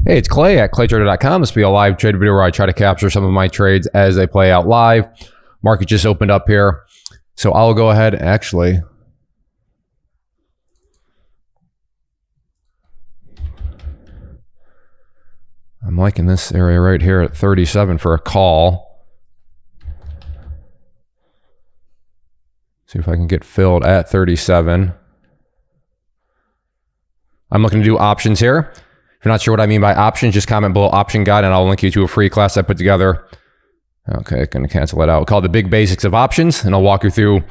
Hey, it's Clay at claytrader.com. This will be a live trade video where I try to capture some of my trades as they play out live. Market just opened up here. So I'll go ahead, actually. I'm liking this area right here at 37 for a call. See if I can get filled at 37. I'm looking to do options here. If you're not sure what I mean by options, just comment below option guide and I'll link you to a free class I put together. Okay, gonna cancel it out. Called The Big Basics of Options, and I'll walk you through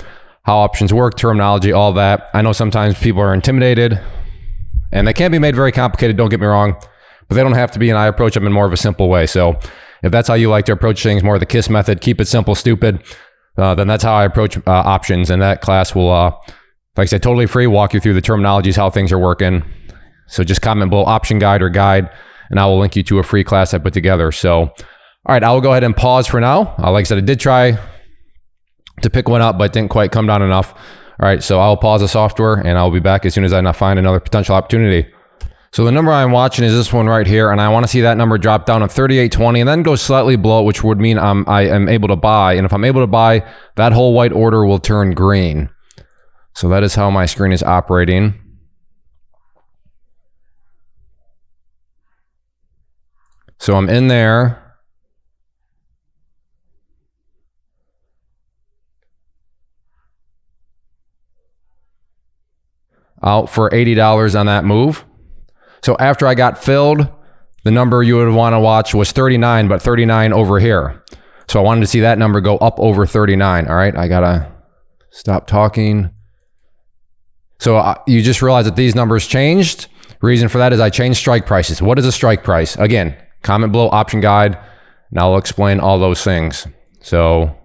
how options work, terminology, all that. I know sometimes people are intimidated and they can be made very complicated, don't get me wrong, but they don't have to be, and I approach them in more of a simple way. So if that's how you like to approach things, more of the KISS method, keep it simple, stupid, then that's how I approach options. And that class will, like I said, totally free, walk you through the terminologies, how things are working. So just comment below option guide or guide, and I will link you to a free class I put together. So, all right, I will go ahead and pause for now. Like I said, I did try to pick one up, but didn't quite come down enough. All right, so I'll pause the software, and I'll be back as soon as I find another potential opportunity. So the number I'm watching is this one right here, and I want to see that number drop down to 38.20 and then go slightly below, which would mean I am able to buy. And if I'm able to buy, that whole white order will turn green. So that is how my screen is operating. So I'm in there. Out for $80 on that move. So after I got filled, the number you would want to watch was 39, but 39 over here. So I wanted to see that number go up over 39. All right, I gotta stop talking. So you just realize that these numbers changed. Reason for that is I changed strike prices. What is a strike price? Again, comment below option guide, and I'll explain all those things. So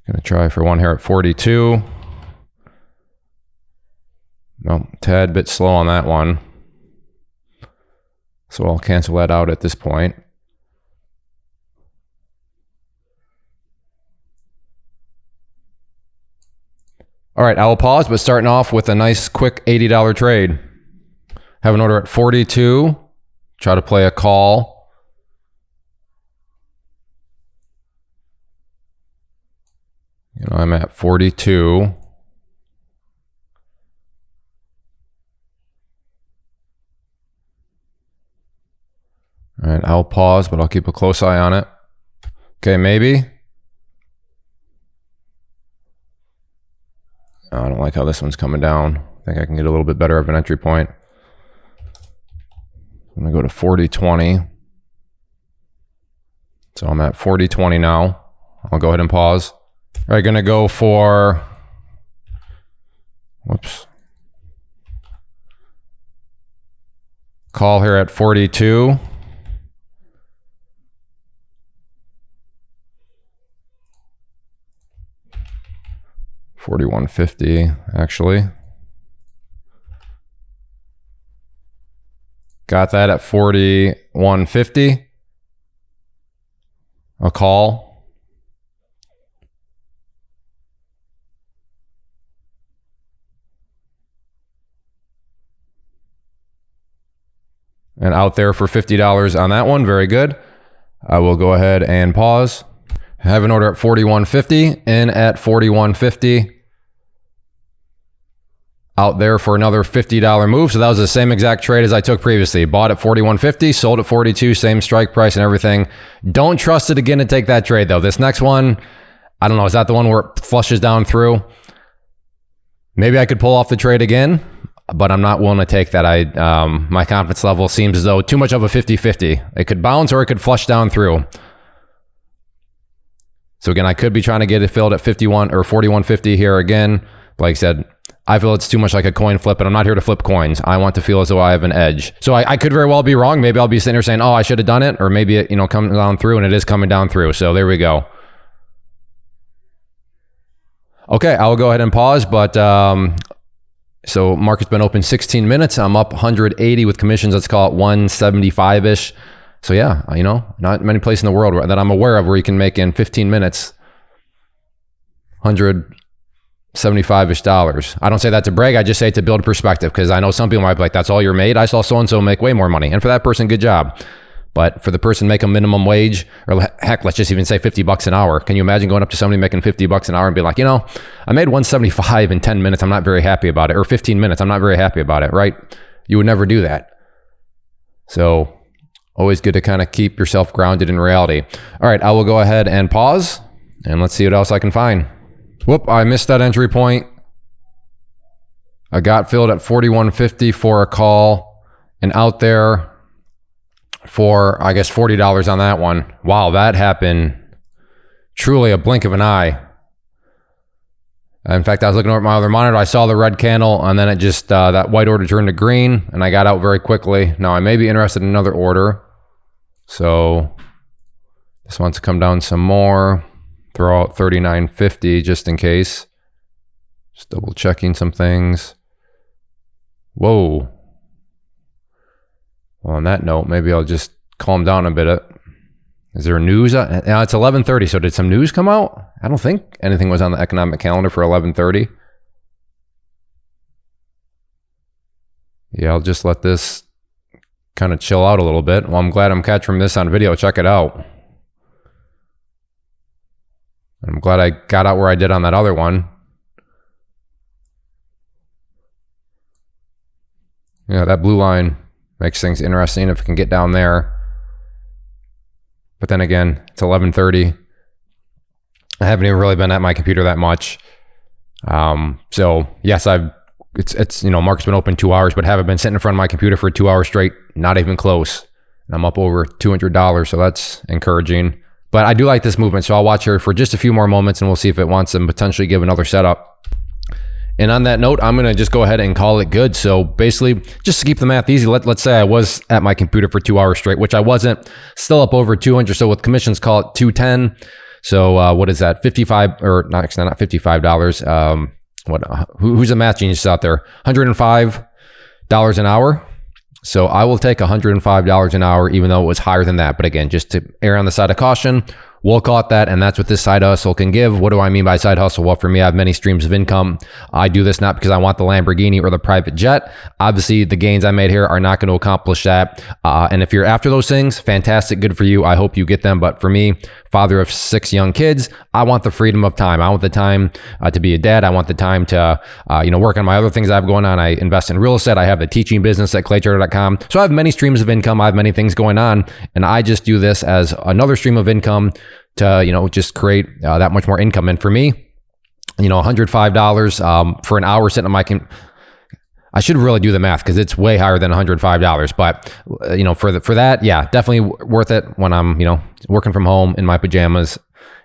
gonna try for one here at 42. No, tad bit slow on that one. So I'll cancel that out at this point. All right, I will pause, but starting off with a nice quick $80 trade. Have an order at 42. Try to play a call. You know, I'm at 42. All right, I'll pause, but I'll keep a close eye on it. Okay, maybe. Oh, I don't like how this one's coming down. I think I can get a little bit better of an entry point. I'm gonna go to 40.20. So I'm at 40.20 now. I'll go ahead and pause. All right, gonna go for, whoops. Call here at 42. $41.50 actually. Got that at $41.50. A call. And out there for $50 on that one. Very good. I will go ahead and pause. Have an order at $41.50. In at $41.50. Out there for another $50 move. So that was the same exact trade as I took previously. Bought at $41.50, sold at 42, same strike price and everything. Don't trust it again to take that trade though. This next one, I don't know, is that the one where it flushes down through? Maybe I could pull off the trade again, but I'm not willing to take that. My confidence level seems as though too much of a 50-50. It could bounce or it could flush down through. So again, I could be trying to get it filled at 51 or 41.50 here again. Like I said, I feel it's too much like a coin flip, and I'm not here to flip coins. I want to feel as though I have an edge. So I could very well be wrong. Maybe I'll be sitting here saying, oh, I should have done it. Or maybe it, comes down through, and it is coming down through. So there we go. Okay, I will go ahead and pause. But so market's been open 16 minutes. I'm up 180 with commissions. Let's call it 175-ish. So yeah, not many places in the world that I'm aware of where you can make in 15 minutes 100 $75-ish dollars. I don't say that to brag. I just say it to build perspective, because I know some people might be like, that's all you're made. I saw so-and-so make way more money. And for that person, good job. But for the person making minimum wage, or heck, let's just even say $50 an hour. Can you imagine going up to somebody making $50 an hour and be like, you know, I made 175 in 10 minutes. I'm not very happy about it. Or 15 minutes. I'm not very happy about it, right? You would never do that. So always good to kind of keep yourself grounded in reality. All right, I will go ahead and pause, and let's see what else I can find. Whoop, I missed that entry point. I got filled at 41.50 for a call, and out there for, I guess, $40 on that one. Wow, that happened truly a blink of an eye. In fact, I was looking over at my other monitor. I saw the red candle, and then it just, that white order turned to green, and I got out very quickly. Now, I may be interested in another order. So this wants to come down some more. Throw out 39.50 just in case. Just double checking some things. Whoa. Well, on that note, maybe I'll just calm down a bit. Is there news? Now it's 11:30, so did some news come out? I don't think anything was on the economic calendar for 11:30. Yeah, I'll just let this kind of chill out a little bit. Well, I'm glad I'm catching this on video. Check it out. I'm glad I got out where I did on that other one. Yeah, that blue line makes things interesting if it can get down there. But then again, it's 11:30. I haven't even really been at my computer that much. So yes, it's you know, market's been open 2 hours, but haven't been sitting in front of my computer for 2 hours straight. Not even close. And I'm up over $200, so that's encouraging. But I do like this movement, so I'll watch here for just a few more moments, and we'll see if it wants to potentially give another setup. And on that note, I'm going to just go ahead and call it good. So basically, just to keep the math easy, let's say I was at my computer for 2 hours straight, which I wasn't. Still up over 200. So with commissions, call it 210. So what is that? 55 or not? Actually, not $55. Who's a math genius out there? $105 an hour. So I will take $105 an hour, even though it was higher than that. But again, just to err on the side of caution, we'll call it that, and that's what this side hustle can give. What do I mean by side hustle? Well, for me, I have many streams of income. I do this not because I want the Lamborghini or the private jet. Obviously, the gains I made here are not going to accomplish that. And if you're after those things, fantastic, good for you. I hope you get them. But for me, father of 6 young kids, I want the freedom of time. I want the time to be a dad. I want the time to work on my other things I have going on. I invest in real estate. I have the teaching business at claytrader.com. So I have many streams of income. I have many things going on, and I just do this as another stream of income to just create that much more income. And for me, $105 for an hour sitting on my I should really do the math because it's way higher than $105. But for that, yeah, definitely worth it when I'm working from home in my pajamas,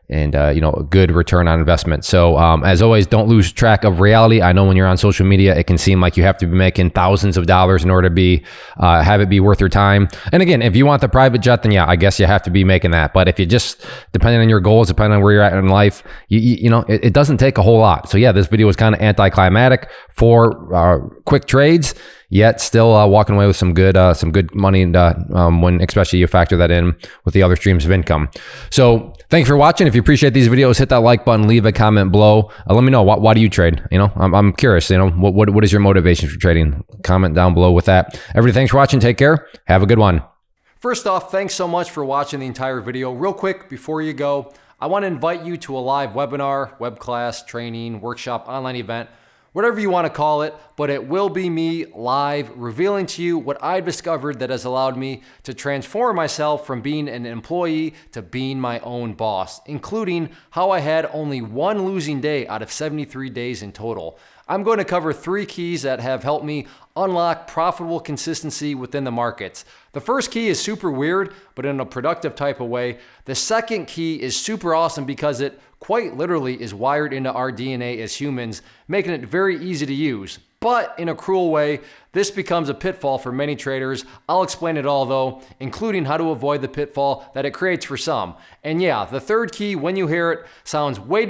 and a good return on investment. So as always, don't lose track of reality. I know when you're on social media, it can seem like you have to be making thousands of dollars in order to be have it be worth your time. And again, if you want the private jet, then yeah, I guess you have to be making that. But if you just, depending on your goals, depending on where you're at in life, it doesn't take a whole lot. So yeah, this video was kind of anticlimactic for quick trades, yet still walking away with some good money, and when especially you factor that in with the other streams of income. So thanks for watching. If you appreciate these videos, hit that like button, leave a comment below. Let me know, why do you trade? I'm curious. What is your motivation for trading? Comment down below with that. Everybody, thanks for watching. Take care. Have a good one. First off, thanks so much for watching the entire video. Real quick before you go, I want to invite you to a live webinar, web class, training, workshop, online event, whatever you want to call it, but it will be me live revealing to you what I've discovered that has allowed me to transform myself from being an employee to being my own boss, including how I had only one losing day out of 73 days in total. I'm going to cover 3 keys that have helped me unlock profitable consistency within the markets. The first key is super weird, but in a productive type of way. The second key is super awesome because it quite literally is wired into our DNA as humans, making it very easy to use. But in a cruel way, This becomes a pitfall for many traders. I'll explain it all though, including how to avoid the pitfall that it creates for some. And yeah, the third key, when you hear it, sounds way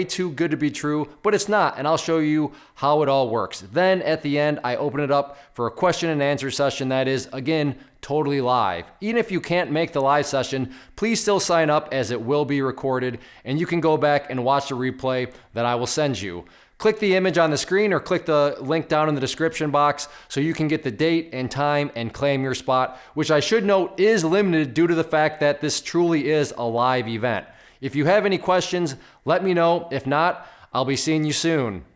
too good to be true, but it's not, and I'll show you how it all works. Then at the end, I open it up for a question and answer session that is, again, totally live. Even if you can't make the live session, please still sign up as it will be recorded, and you can go back and watch the replay that I will send you. Click the image on the screen or click the link down in the description box so you can get the date and time and claim your spot, which I should note is limited due to the fact that this truly is a live event. If you have any questions, let me know. If not, I'll be seeing you soon.